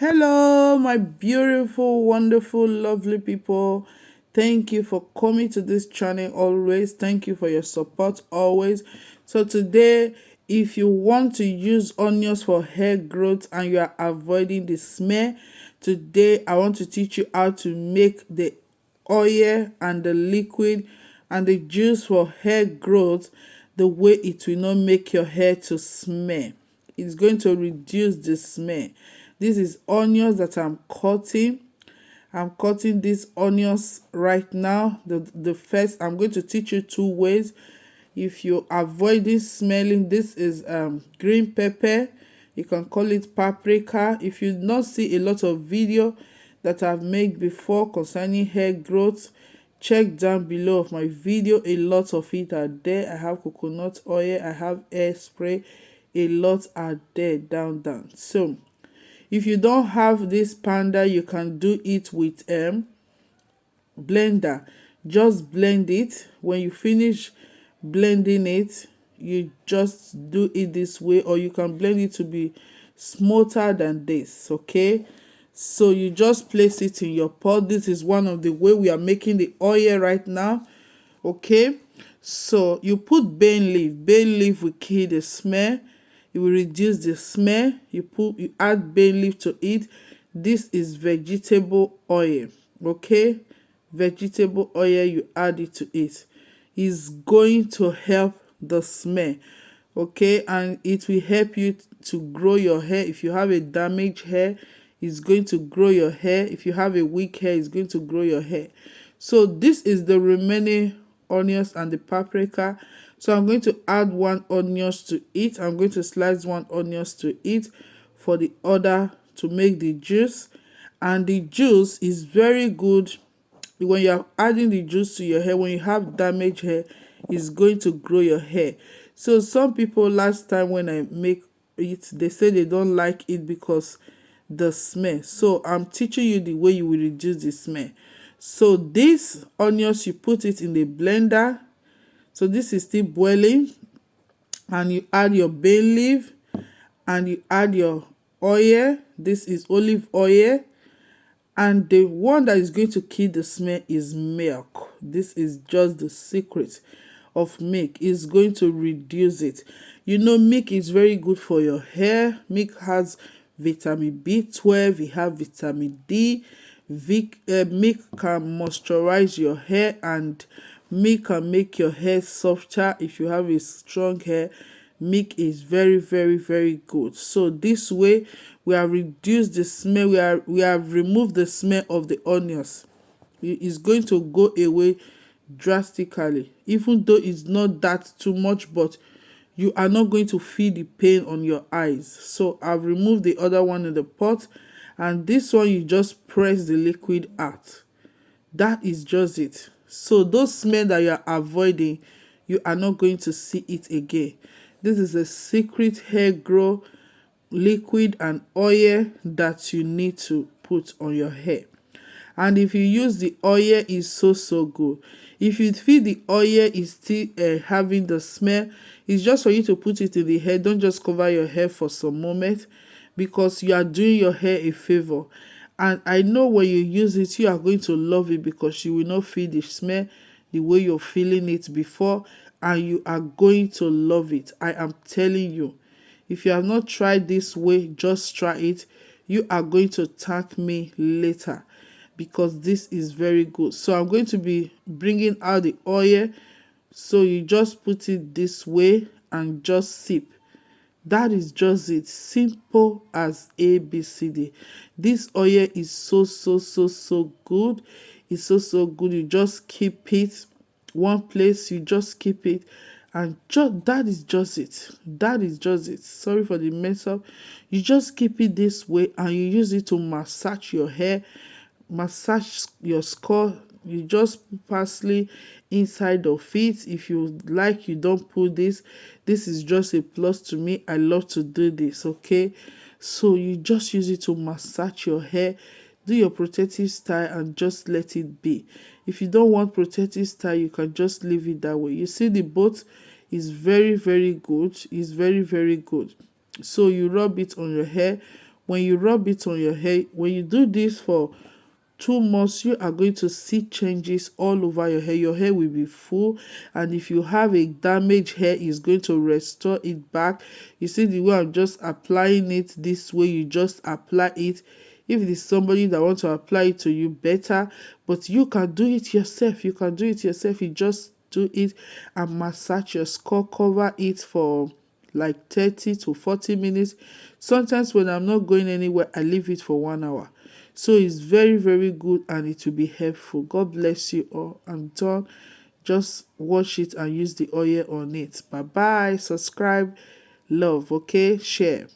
Hello, my beautiful, wonderful, lovely people. Thank you for coming to this channel always. Thank you for your support always. So today, if you want to use onions for hair growth and you are avoiding the smear, today I want to teach you how to make the oil and the liquid and the juice for hair growth the way it will not make your hair to smear. It's going to reduce the smear. This is onions that I'm cutting. I'm cutting these onions right now. The first, I'm going to teach you two ways. If you avoid this smelling, this is green pepper. You can call it paprika. If you not see a lot of video that I've made before concerning hair growth, check down below of my video. A lot of it are there. I have coconut oil, I have hair spray, a lot are there down. So if you don't have this panda, you can do it with blender. Just blend it. When you finish blending it, you just do it this way, or you can blend it to be smoother than this. Okay, so you just place it in your pot. This is one of the way we are making the oil right now. Okay, so you put bay leaf will kill the smell, it will reduce the smell. You add bay leaf to it. This is vegetable oil. Okay, vegetable oil, you add it to it, is going to help the smell. Okay, and it will help you to grow your hair. If you have a damaged hair, it's going to grow your hair. If you have a weak hair, it's going to grow your hair. So this is the remaining onions and the paprika. So I'm going to add one onions to it. I'm going to slice one onions to it for the other to make the juice. And the juice is very good when you are adding the juice to your hair. When you have damaged hair, it's going to grow your hair. So some people last time when I make it, they say they don't like it because the smell. So I'm teaching you the way you will reduce the smell. So these onions, you put it in the blender. So this is still boiling, and you add your bay leaf and you add your oil. This is olive oil, and the one that is going to kill the smell is milk. This is just the secret of milk. Is going to reduce it. You know, milk is very good for your hair. Milk has vitamin B12, it have vitamin D. Milk can moisturize your hair, and milk can make your hair softer. If you have a strong hair, milk is very good. So this way we have reduced the smell. We have removed the smell of the onions. It is going to go away drastically, even though it's not that too much, but you are not going to feel the pain on your eyes. So I've removed the other one in the pot, and this one you just press the liquid out. That is just it. So those smell that you are avoiding, you are not going to see it again. This is a secret hair grow liquid and oil that you need to put on your hair. And if you use the oil, is so good. If you feel the oil is still having the smell, it's just for you to put it in the hair. Don't just cover your hair for some moment, because you are doing your hair a favor. And I know when you use it, you are going to love it, because you will not feel the smell the way you're feeling it before, and you are going to love it. I am telling you. If you have not tried this way, just try it. You are going to thank me later, because this is very good. So I'm going to be bringing out the oil. So you just put it this way and just sip. That is just it. Simple as ABCD. This oil is so good. It's so good. You just keep it one place. You just keep it, and just that is just it. That is just it. Sorry for the mess up. You just keep it this way, and you use it to massage your hair, massage your skull. You just put parsley inside of it. If you like, you don't put this. This is just a plus to me. I love to do this. Okay, so you just use it to massage your hair. Do your protective style and just let it be. If you don't want protective style, you can just leave it that way. You see, the both is very good. It's very good. So you rub it on your hair. when you rub it on your hair, when you do this for 2 months, you are going to see changes all over your hair. Your hair will be full, and if you have a damaged hair, it's going to restore it back. You see the way I'm just applying it this way, you just apply it. If it is somebody that wants to apply it to you, better, but you can do it yourself. You just do it and massage your skull, cover it for like 30 to 40 minutes. Sometimes when I'm not going anywhere, I leave it for 1 hour. So it's very, very good, and it will be helpful. God bless you all. I'm done. Just wash it and use the oil on it. Bye bye. Subscribe. Love. Okay. Share.